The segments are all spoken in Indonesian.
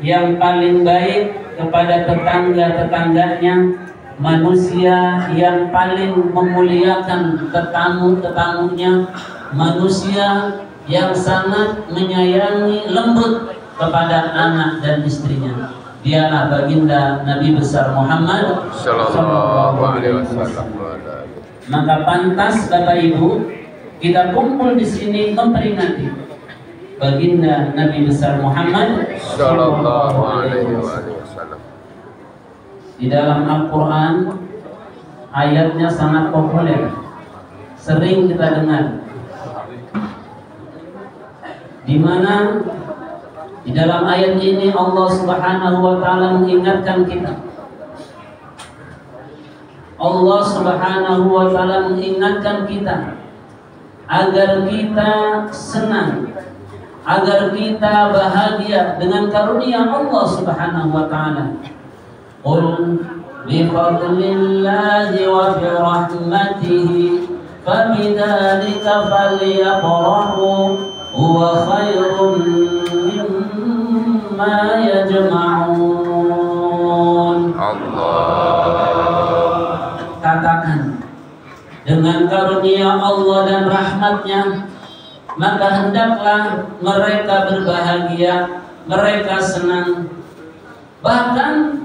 yang paling baik kepada tetangga-tetangganya, manusia yang paling memuliakan tetamu-tetamunya, manusia yang sangat menyayangi lembut kepada anak dan istrinya. Dialah baginda Nabi besar Muhammad sallallahu alaihi wasallam. Maka pantas Bapak Ibu kita kumpul di sini memperingati baginda Nabi besar Muhammad sallallahu alaihi wasallam. Di dalam Al-Quran ayatnya sangat populer, sering kita dengar, di mana di dalam ayat ini Allah Subhanahu wa taala mengingatkan kita. Allah Subhanahu wa taala mengingatkan kita agar kita senang, agar kita bahagia dengan karunia Allah Subhanahu wa taala. Qul bi fadlillahi wa bi rahmatihi fabidzalika falyafrahu huwa khairun mimma yajma'un. Katakan, dengan karunia Allah dan rahmatnya maka hendaklah mereka berbahagia, mereka senang. Bahkan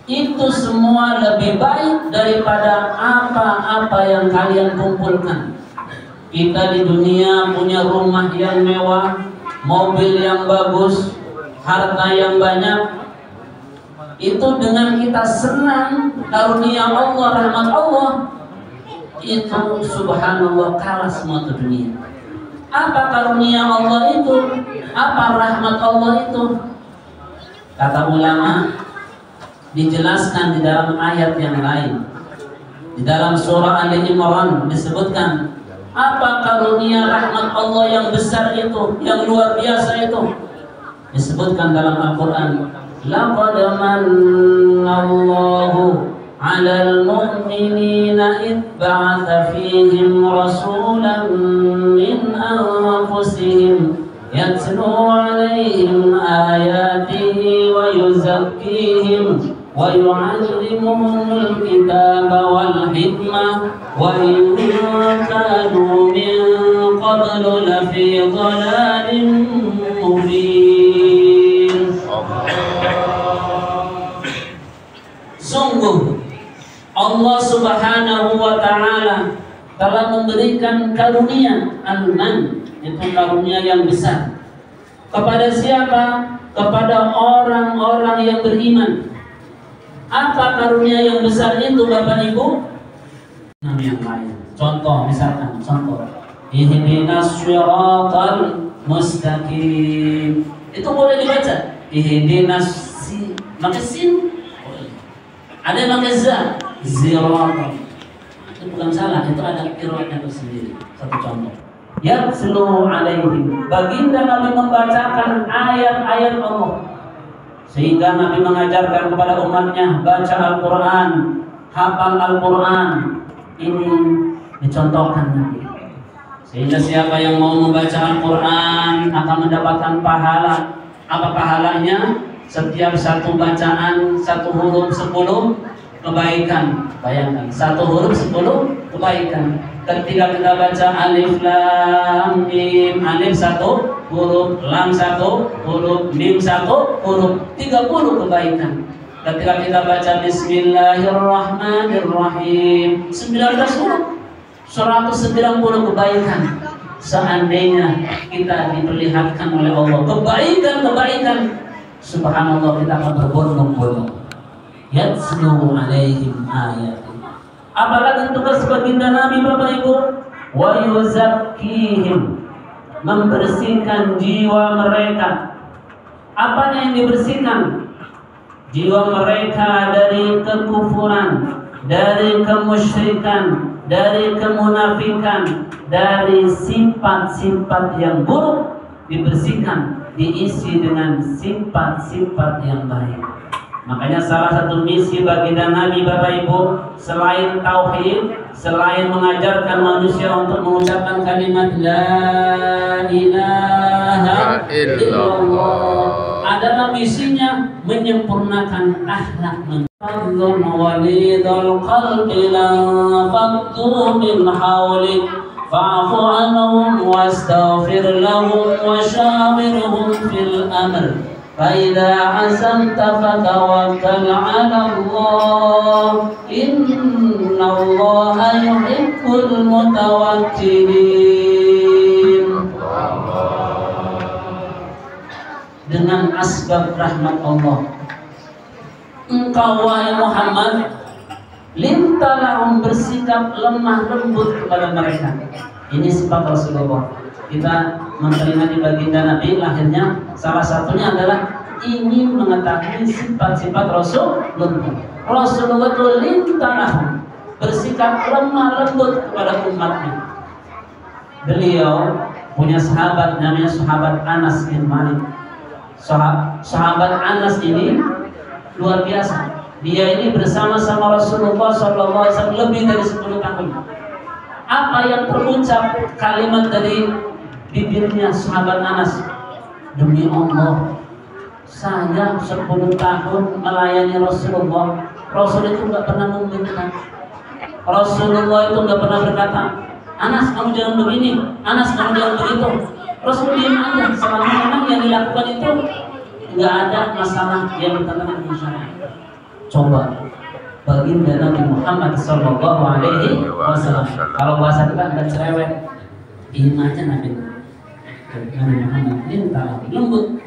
itu semua lebih baik daripada apa-apa yang kalian kumpulkan. Kita di dunia punya rumah yang mewah, mobil yang bagus, harta yang banyak. Itu dengan kita senang karunia Allah, rahmat Allah, itu subhanallah kalah semua ke dunia. Apa karunia Allah itu? Apa rahmat Allah itu? Kata ulama, dijelaskan di dalam ayat yang lain. Di dalam surah Ali Imran disebutkan apa karunia rahmat Allah yang besar itu, yang luar biasa itu. Disebutkan dalam Al-Quran, laqad mannallahu 'alal mu'minina id ba'atha fihim rasulan min anfusihim yatlu 'alaihim ayatihi wa yuzakkihim wa yu'allimuhumul kitaba wal hikmah wa in kanu min qablu lafi dhalalin mubin. Sungguh Allah Subhanahu wa ta'ala telah memberikan karunia al-man, itu karunia yang besar. Kepada siapa? Kepada orang-orang yang beriman. Apa karunia yang besar itu Bapak Ibu? Yang lain. Contoh, misalkan contoh, ihdinas syiratal mustaqim. Itu boleh dibaca. Ihdinas pakai sin. Ada yang pakai za, ziratal. Itu bukan salah, itu ada qiraatnya tersendiri. Satu contoh. Yatlu alaihim. Baginda Nabi membacakan ayat-ayat Allah. Sehingga Nabi mengajarkan kepada umatnya baca Al-Quran, hafal Al-Quran. Ini dicontohkan Nabi. Sehingga siapa yang mau membaca Al-Quran akan mendapatkan pahala. Apa pahalanya? Setiap satu bacaan, satu huruf 10 kebaikan. Bayangkan, satu huruf 10 kebaikan. Ketika kita baca alif lam mim, alif 1 huruf, lam 1 huruf, mim 1 huruf, 30 kebaikan. Ketika kita baca bismillahirrahmanirrahim, 19 huruf, 190 kebaikan. Seandainya kita diperlihatkan oleh Allah kebaikan-kebaikan, subhanallah kita akan berbondong-bondong. Yatslu alaihim ayat. Apalagi tugas baginda Nabi Bapak Ibu, wa yuzakkihim, membersihkan jiwa mereka. Apa yang dibersihkan? jiwa mereka dari kekufuran, dari kemusyrikan, dari kemunafikan, dari sifat-sifat yang buruk dibersihkan, diisi dengan sifat-sifat yang baik. Makanya salah satu misi baginda Nabi, Bapak Ibu, selain tauhid, selain mengajarkan manusia untuk mengucapkan kalimat la ilaha illallah, adalah misinya menyempurnakan akhlak manusia. Walidul qalbi la faqtu min hawlik fa'fu anhum wastaghfir lahum wa syawirhum fil amr. فَإِذَا عَزَمْتَ فَتَوَكَّلْ عَلَى اللَّهِ إِنَّ اللَّهَ يُحِبُّ الْمُتَوَكِّلِينَ. Dengan asbab rahmat Allah, engkau wahai Muhammad, lintalah bersikap lemah lembut kepada mereka. Ini sifat Rasulullah. Kita memperingati baginda Nabi lahirnya, salah satunya adalah ingin mengetahui sifat-sifat Rasulullah. Rasulullah itu lintarah bersikap lemah lembut kepada umatnya. Beliau punya sahabat namanya sahabat Anas bin Malik. Sahabat Anas ini luar biasa. Dia ini bersama-sama Rasulullah SAW lebih dari 10 tahun. Apa yang terucap kalimat dari bibirnya sahabat Anas, demi Allah, saya 10 tahun melayani Rasulullah. Rasul itu nggak pernah meminta. Rasulullah itu nggak pernah berkata, Anas kamu jangan begini, Anas kamu jangan begitu. Rasul diam aja, selama memang yang dilakukan itu nggak ada masalah yang bertentangan dengan syariat. Coba baginda Nabi Muhammad Sallallahu Alaihi Wasallam, kalau bahasa kita nggak cerewet, ini aja Nabi Muhammad minta lembut.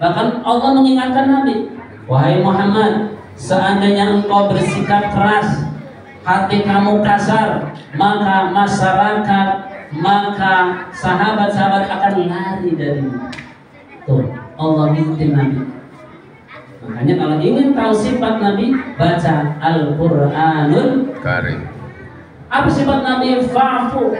Bahkan Allah mengingatkan Nabi, wahai Muhammad, seandainya engkau bersikap keras, hati kamu kasar, maka masyarakat, maka sahabat-sahabat akan lari darimu. Tuh, Allah minta Nabi. Makanya kalau ingin tahu sifat Nabi, baca Al-Quranul Karim. Apa sifat Nabi? Fa'fu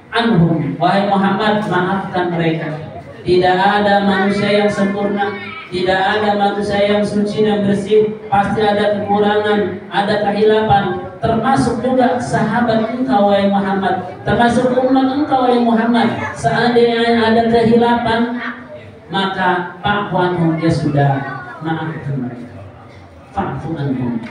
anhum, wahai Muhammad, maafkan mereka. Tidak ada manusia yang sempurna, tidak ada manusia yang suci dan bersih. Pasti ada kekurangan, ada kehilapan. Termasuk juga sahabat engkau wahai Muhammad, termasuk umat engkau wahai Muhammad. Seandainya ada kehilapan, maka fa'fu anhum, ya sudah, maafkan mereka. Fa'fu anhum.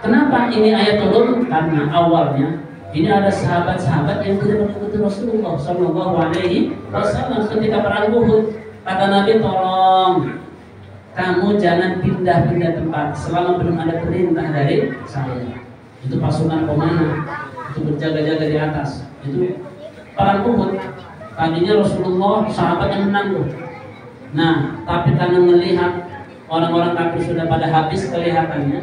Kenapa ini ayat turun? Karena awalnya ini ada sahabat-sahabat yang tidak mengikuti Rasulullah Sallallahu Alaihi Wasallam ketika perang Uhud. Kata Nabi, tolong kamu jangan pindah-pindah tempat selama belum ada perintah dari saya. Itu pasukan pemanah, itu berjaga-jaga di atas. Itu perang Uhud. Tadinya Rasulullah sahabat yang menang tuh. Nah, tapi karena melihat orang-orang kafir sudah pada habis kelihatannya,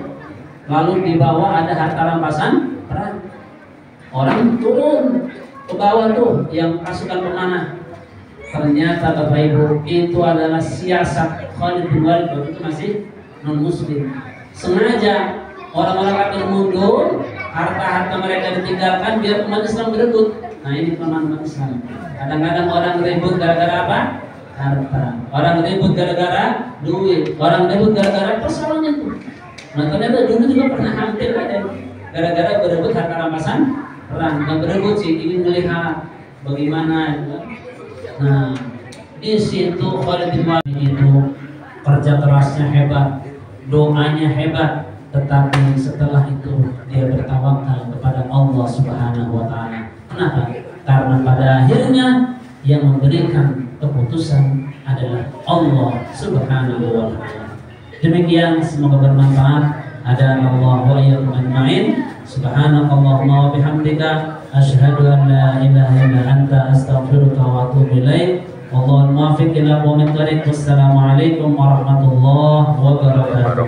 lalu di bawah ada harta rampasan perang. Orang turun ke bawah tuh yang pasukan pemanah. Ternyata Bapak Ibu, itu adalah siasat Khalid bin Walid, waktu itu masih non muslim. Sengaja orang-orang kafir mundur, harta-harta mereka ditinggalkan biar umat Islam berebut. Nah ini teman-teman Islam. Kadang-kadang orang ribut gara-gara apa? Harta. Orang ribut gara-gara duit. Orang ribut gara-gara persoalan itu. Nah ternyata dulu juga pernah hampir ada gara-gara berebut harta rampasan perang. Nggak berebut sih, ingin melihat bagaimana. Nah di situ Khalid bin Walid itu kerja kerasnya hebat, doanya hebat, tetapi setelah itu dia bertawakal kepada Allah Subhanahu wa Ta'ala. Kenapa? Karena pada akhirnya yang memberikan keputusan adalah Allah Subhanahu wa Ta'ala. Demikian, semoga bermanfaat. Ada Allah wa iyyakum ajma'in. Subhanakallahumma wa bihamdika asyhadu an la ilaha illa anta astaghfiruka wa atubu ilaik. Wallahul muwaffiq ila aqwamit thoriq. Wassalamualaikum warahmatullahi wabarakatuh.